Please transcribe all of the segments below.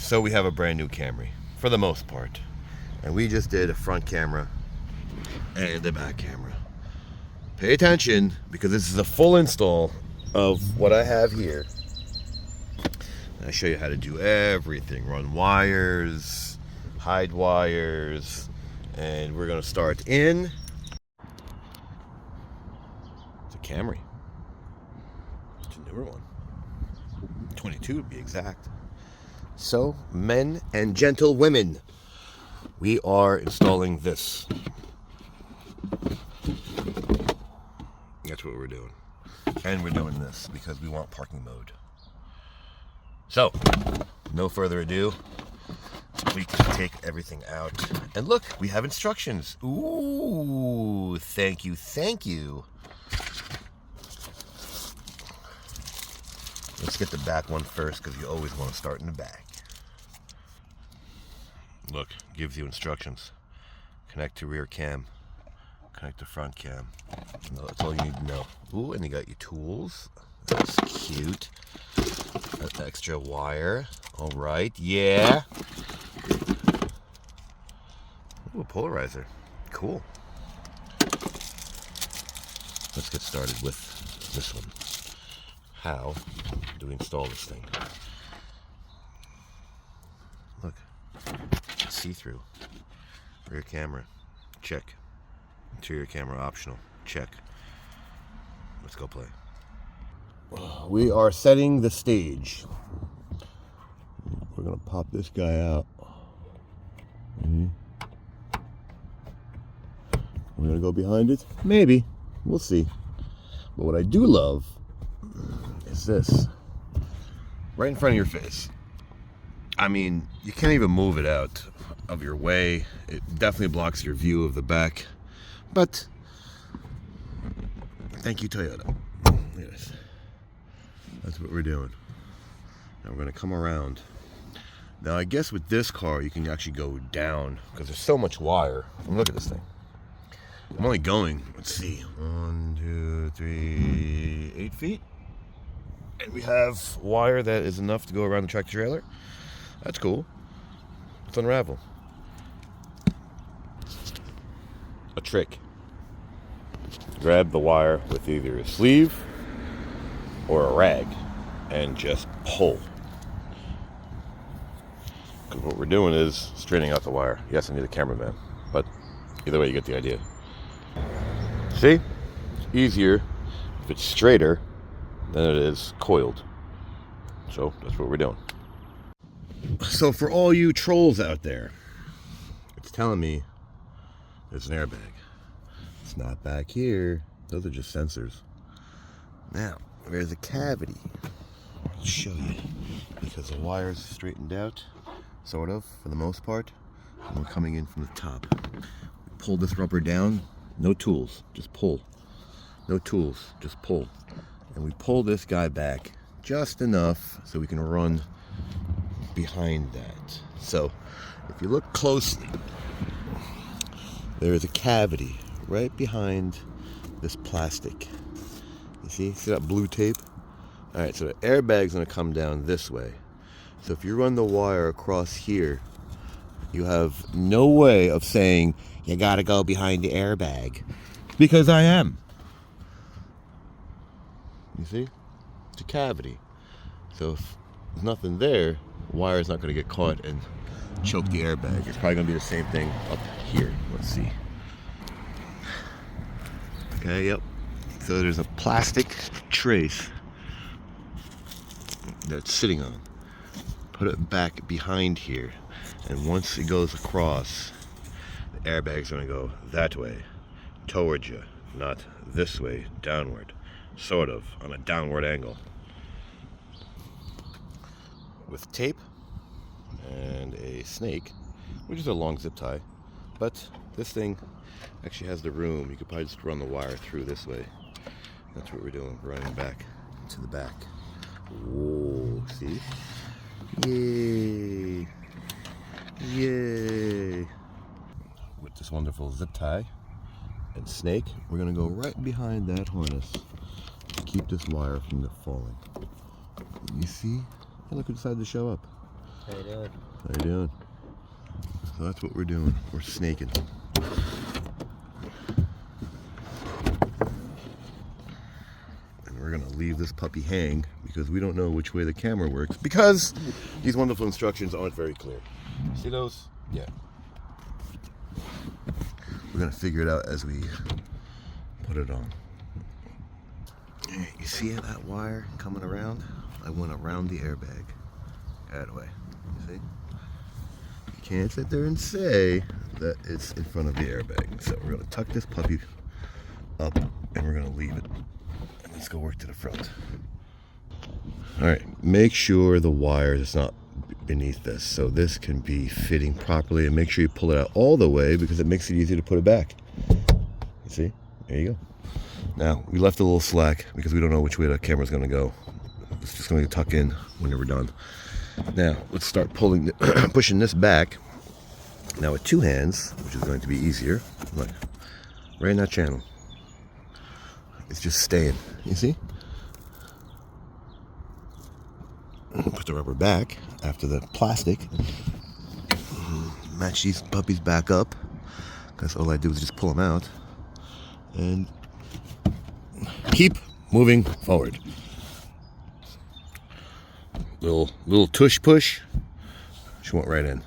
So we have a brand new Camry, for the most part. And we just did a front camera and a back camera. Pay attention, because this is a full install of what I have here. I show you how to do everything. Run wires, hide wires, and we're gonna start in. It's a Camry. It's a newer one. 22 to be exact. So, men and gentle women, we are installing this. That's what we're doing. And we're doing this because we want parking mode. So, no further ado, we can take everything out. And look, we have instructions. Ooh, thank you, thank you. Let's get the back one first, because you always want to start in the back. Look, gives you instructions. Connect to rear cam. Connect to front cam. That's all you need to know. Ooh, and you got your tools. That's cute. That extra wire. All right, yeah. Ooh, a polarizer. Cool. Let's get started with this one. How do we install this thing? Look, see-through. Rear camera, check. Interior camera optional, check. Let's go play. We are setting the stage. We're gonna pop this guy out. We're gonna go behind it? Maybe, we'll see. But what I do love is this. Right in front of your face. I mean, you can't even move it out of your way. It definitely blocks your view of the back. But, thank you, Toyota. Look at this. That's what we're doing. Now we're going to come around. Now, I guess with this car, you can actually go down, because there's so much wire. I mean, look at this thing. I'm only going, let's see, 1, 2, 3, 8 feet. And we have wire that is enough to go around the tractor trailer. That's cool. Let's unravel. A trick. Grab the wire with either a sleeve or a rag and just pull. Because what we're doing is straightening out the wire. Yes, I need a cameraman, but either way you get the idea. See? It's easier if it's straighter than it is coiled. So that's what we're doing. So for all you trolls out there, it's telling me there's an airbag. It's not back here. Those are just sensors. Now, there's a cavity. I'll show you. Because the wire's straightened out, sort of, for the most part. And we're coming in from the top. We pull this rubber down. No tools, just pull. No tools, just pull. And we pull this guy back just enough so we can run behind that. So if you look closely, there is a cavity right behind this plastic. You see that blue tape? All right, so the airbag's gonna come down this way. So if you run the wire across here, you have no way of saying you gotta go behind the airbag, because I am. You see? It's a cavity. So if there's nothing there, the wire's not going to get caught and choke the airbag. It's probably going to be the same thing up here. Let's see. Okay, yep. So there's a plastic trace that's sitting on. Put it back behind here. And once it goes across, the airbag's going to go that way, towards you, not this way, downward. Sort of, on a downward angle. With tape and a snake, which is a long zip tie. But this thing actually has the room. You could probably just run the wire through this way. That's what we're doing, running back to the back. Whoa, see? Yay! Yay! With this wonderful zip tie and snake, we're gonna go right behind that harness to keep this wire from falling. You see? And look who decided to show up. How you doing? How you doing? So that's what we're doing. We're snaking. And we're gonna leave this puppy hang because we don't know which way the camera works because these wonderful instructions aren't very clear. See those? Yeah. We're gonna figure it out as we put it on. You see that wire coming around? I went around the airbag. That way. You see? You can't sit there and say that it's in front of the airbag. So we're gonna tuck this puppy up and we're gonna leave it. And let's go work to the front. Alright, make sure the wire is not beneath this. So this can be fitting properly, and make sure you pull it out all the way because it makes it easier to put it back. You see? There you go. Now, we left a little slack because we don't know which way the camera's going to go. It's just going to tuck in when we're done. Now, let's start pulling, pushing this back. Now with two hands, which is going to be easier. Look, right in that channel. It's just staying. You see? Put the rubber back after the plastic. Match these puppies back up. Because all I do is just pull them out. And keep moving forward. Little tush push. She went right in.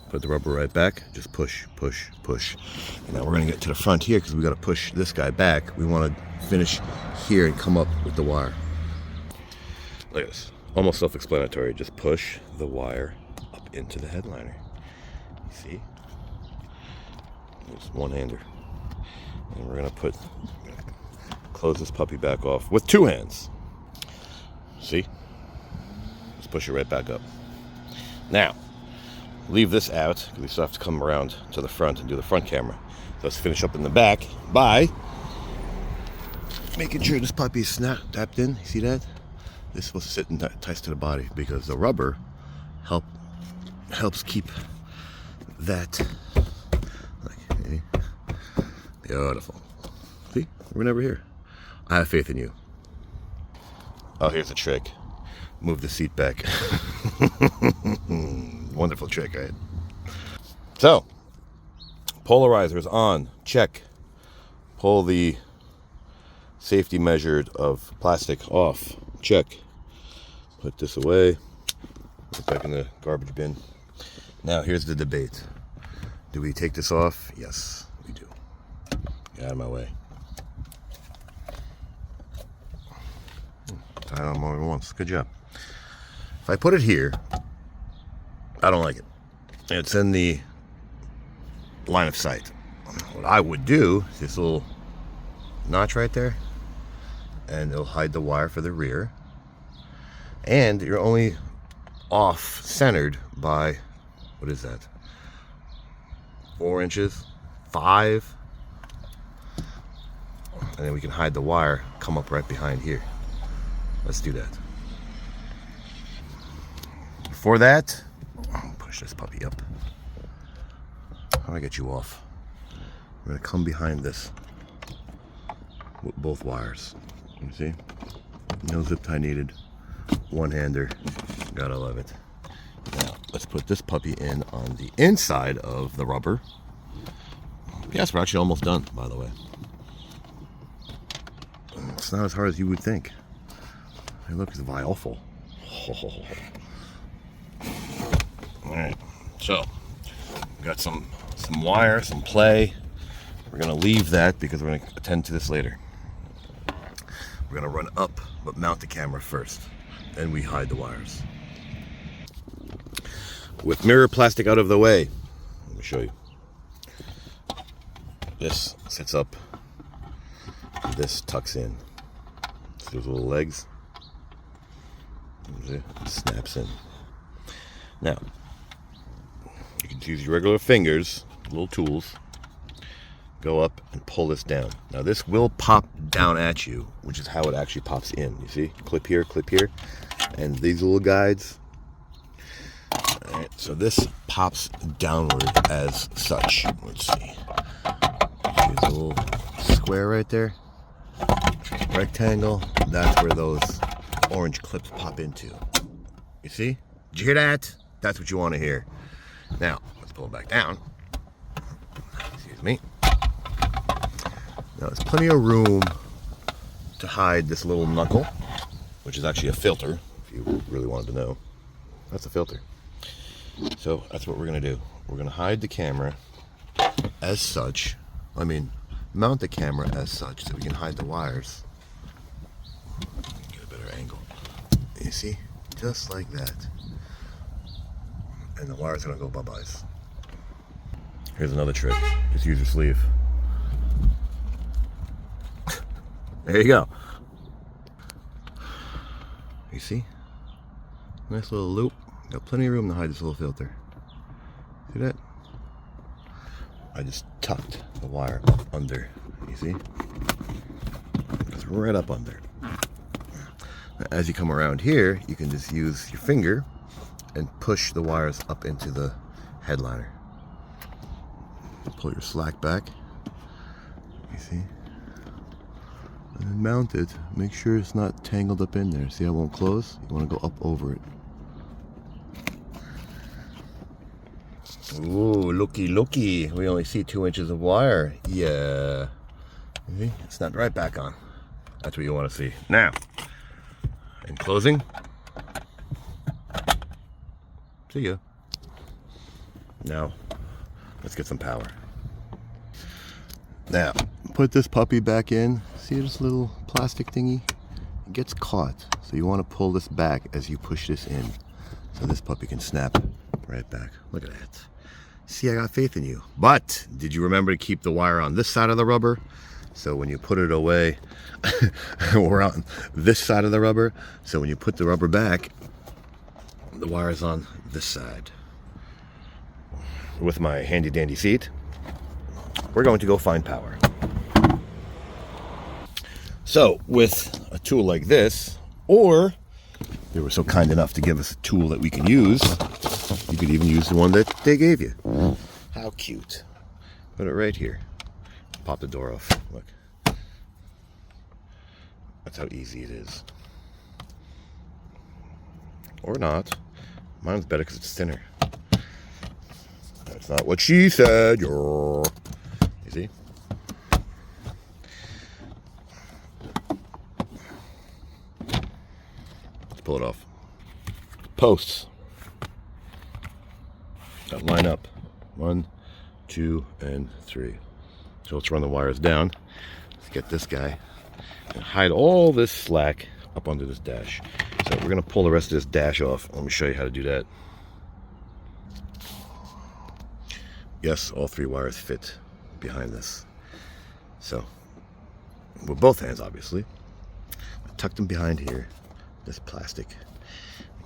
Put the rubber right back. Just push, push, push. And now we're going to get to the front here because we got to push this guy back. We want to finish here and come up with the wire. Look at this. Almost self-explanatory. Just push the wire up into the headliner. You see? Just one-hander. And we're going to close this puppy back off with two hands. See? Let's push it right back up. Now, leave this out because we still have to come around to the front and do the front camera. So let's finish up in the back by making sure this puppy is tapped in. You see that? This is supposed to sit and ties to the body because the rubber helps keep that. Okay. Beautiful. See? We're never here. I have faith in you. Oh, here's a trick. Move the seat back. Wonderful trick, right? So, polarizers on. Check. Pull the safety measure of plastic off. Check. Put this away. Put it back in the garbage bin. Now, here's the debate. Do we take this off? Yes, we do. Get out of my way. Tie it on more than once. Good job. If I put it here, I don't like it. It's in the line of sight. What I would do is this little notch right there, and it'll hide the wire for the rear. And you're only off centered by, what is that? 4 inches, 5. And then we can hide the wire, come up right behind here. Let's do that. Before that, push this puppy up. How do I get you off? We're gonna come behind this with both wires. You see? No zip tie needed. One-hander. Gotta love it. Now, let's put this puppy in on the inside of the rubber. Yes, we're actually almost done, by the way. It's not as hard as you would think. Hey, look, it's violful. Alright, so we got some wire, some play. We're gonna leave that because we're gonna attend to this later. We're gonna run up, but mount the camera first. Then we hide the wires. With mirror plastic out of the way, let me show you. This sits up, this tucks in. See those little legs? It snaps in. Now, you can use your regular fingers, little tools, go up and pull this down. Now this will pop down at you, which is how it actually pops in. You see? Clip here, and these little guides. All right, so this pops downward as such. Let's see. Here's a little square right there. Rectangle. That's where those orange clips pop into. You see? Did you hear that? That's what you want to hear. Now, let's pull it back down. Excuse me. Now, there's plenty of room to hide this little knuckle, which is actually a filter, if you really wanted to know. That's a filter. So that's what we're going to do. We're going to hide the camera as such. I mean, mount the camera as such so we can hide the wires. Get a better angle. You see? Just like that. And the wire's going to go bye-byes. Here's another trick. Just use your sleeve. There you go. You see? Nice little loop. Got plenty of room to hide this little filter. See that? I just tucked the wire up under. You see? It's right up under. As you come around here, you can just use your finger and push the wires up into the headliner. Pull your slack back. You see? And then mount it. Make sure it's not tangled up in there. See how it won't close? You want to go up over it. Ooh, looky, looky. We only see 2 inches of wire. Yeah. See? It's not right back on. That's what you want to see. Now, in closing, see ya. Now, let's get some power. Now, put this puppy back in. See this little plastic thingy? It gets caught. So you want to pull this back as you push this in. So this puppy can snap right back. Look at that. See, I got faith in you. But, did you remember to keep the wire on this side of the rubber? So when you put it away, we're on this side of the rubber. So when you put the rubber back, the wire's on this side. With my handy dandy seat, we're going to go find power. So with a tool like this, or they were so kind enough to give us a tool that we can use, you could even use the one that they gave you. How cute. Put it right here. Pop the door off. Look. That's how easy it is. Or not. Mine's better because it's thinner. That's not what she said. You see? Let's pull it off. Posts. Now line up. 1, 2, and 3. So let's run the wires down. Let's get this guy and hide all this slack up under this dash. So we're going to pull the rest of this dash off. Let me show you how to do that. Yes, all 3 wires fit behind this. So, with both hands, obviously. I tucked them behind here, this plastic.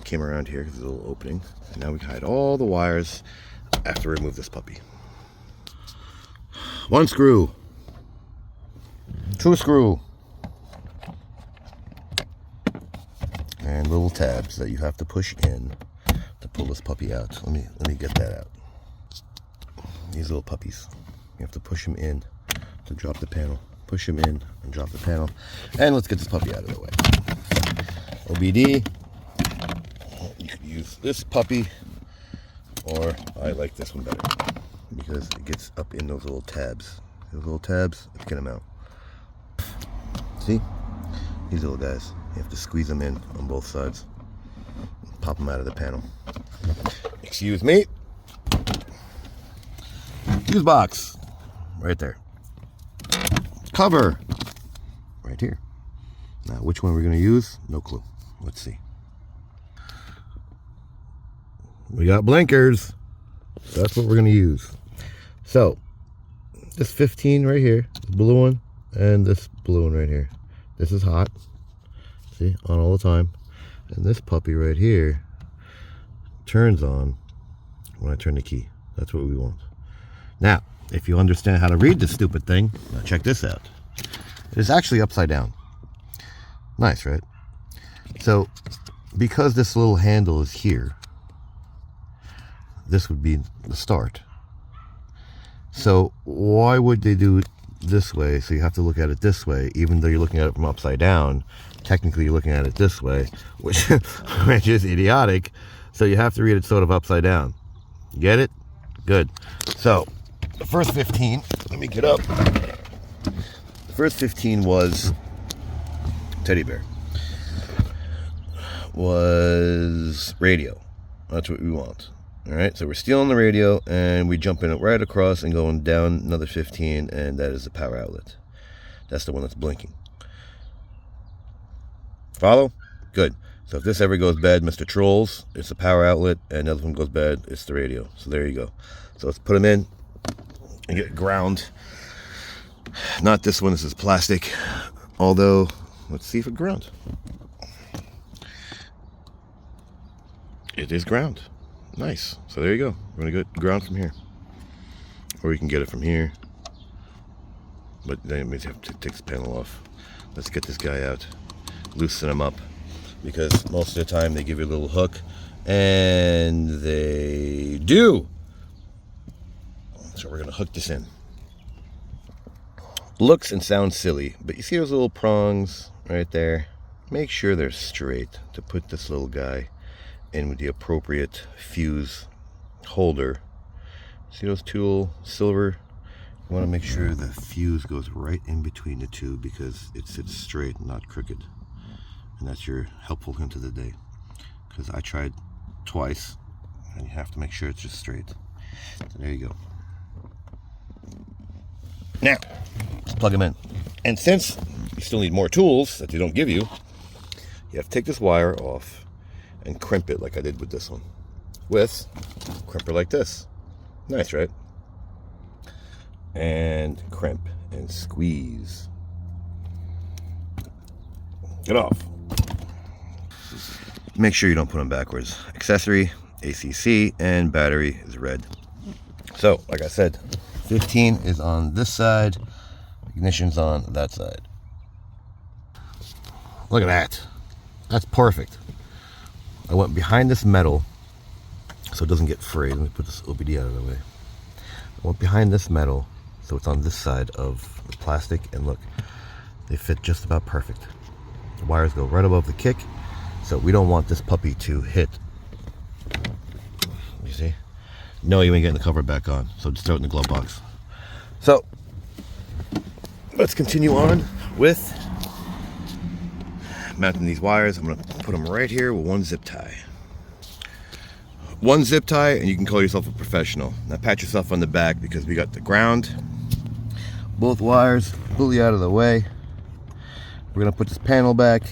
Came around here, there's a little opening. And now we can hide all the wires after we remove this puppy. 1 screw. 2 screw. And little tabs that you have to push in to pull this puppy out. Let me get that out. These little puppies. You have to push them in to drop the panel. Push them in and drop the panel. And let's get this puppy out of the way. OBD. You could use this puppy, or I like this one better because it gets up in those little tabs. Those little tabs, let's get them out. See? These little guys. You have to squeeze them in on both sides. Pop them out of the panel. Excuse me. Fuse box. Right there. Cover. Right here. Now, which one we're going to use? No clue. Let's see. We got blinkers. That's what we're going to use. So, this 15 right here, the blue one, and this blue one right here. This is hot. See, on all the time. And this puppy right here turns on when I turn the key. That's what we want. Now, if you understand how to read this stupid thing, now check this out. It is actually upside down. Nice, right? So, because this little handle is here, this would be the start. So, why would they do it this way? So you have to look at it this way, even though you're looking at it from upside down. Technically, you're looking at it this way, which is idiotic. So you have to read it sort of upside down. Get it? Good. So the first 15, let me get up. The first 15 was teddy bear. Was radio. That's what we want. All right, so we're stealing the radio and we jump in it right across and going down another 15, and that is the power outlet. That's the one that's blinking. Follow? Good. So if this ever goes bad, Mr. Trolls, it's the power outlet, and the other one goes bad, it's the radio. So there you go. So let's put them in and get ground. Not this one, this is plastic. Although, let's see if it ground. It is ground. Nice. So there you go. We're going to get ground from here. Or you can get it from here. But then it means you have to take this panel off. Let's get this guy out. Loosen him up. Because most of the time they give you a little hook. And they do. So we're going to hook this in. Looks and sounds silly. But you see those little prongs right there? Make sure they're straight to put this little guy in with the appropriate fuse holder. See those two little silver? You want to make sure the fuse goes right in between the two because it sits straight, not crooked. And that's your helpful hint of the day. Because I tried twice, and you have to make sure it's just straight. So there you go. Now, let's plug them in. And since you still need more tools that they don't give you, you have to take this wire off and crimp it like I did with this one. With crimper like this. Nice, right? And crimp and squeeze. Get off. Make sure you don't put them backwards. Accessory, ACC, and battery is red. So, like I said, 15 is on this side, ignition's on that side. Look at that. That's perfect. I went behind this metal so it doesn't get frayed. Let me put this OBD out of the way. I went behind this metal so it's on this side of the plastic, and look, they fit just about perfect. The wires go right above the kick, so we don't want this puppy to hit. You see? No, you ain't getting the cover back on, so just throw it in the glove box. So let's continue on with mounting these wires. I'm going to put them right here with one zip tie. One zip tie and you can call yourself a professional. Now pat yourself on the back because we got the ground. Both wires completely out of the way. We're going to put this panel back.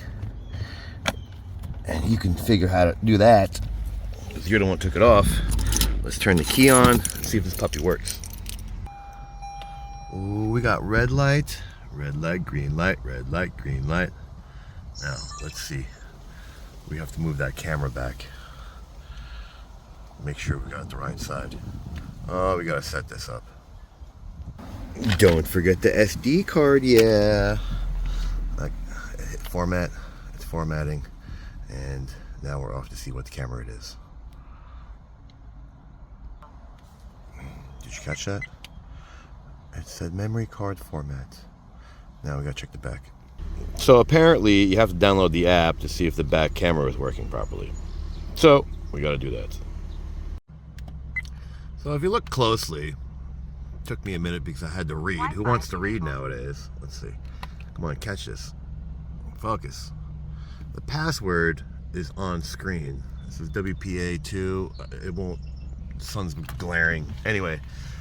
And you can figure how to do that because you're the one who took it off. Let's turn the key on and see if this puppy works. Ooh, we got red light, green light, red light, green light. Now, let's see. We have to move that camera back. Make sure we got it the right side. Oh, we gotta set this up. Don't forget the SD card, yeah. Like, hit format, it's formatting. And now we're off to see what the camera it is. Did you catch that? It said memory card format. Now we gotta check the back. So apparently you have to download the app to see if the back camera is working properly. So we got to do that. So if you look closely, it took me a minute because I had to read. Who wants to read nowadays? Let's see. Come on, catch this. Focus. The password is on screen. This is WPA2. It won't. The sun's glaring. Anyway,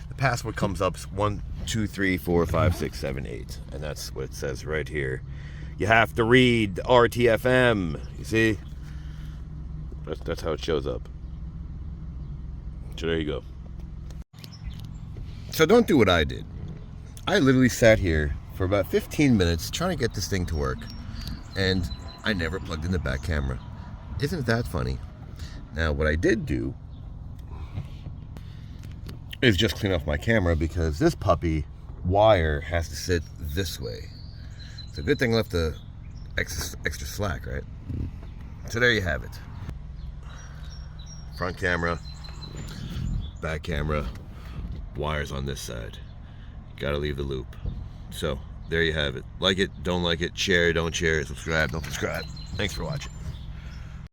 the password comes up 1 2 3 4 5 6 7 8, and that's what it says right here. You have to read RTFM. You see? That's how it shows up. So there you go. So don't do what I did. I literally sat here for about 15 minutes trying to get this thing to work, and I never plugged in the back camera. Isn't that funny? Now what I did do is just clean off my camera because this puppy wire has to sit this way. It's a good thing I left the extra slack, right? So there you have it. Front camera, back camera, wires on this side. Gotta leave the loop. So there you have it. Like it, don't like it, share, don't share, subscribe, don't subscribe. Thanks for watching.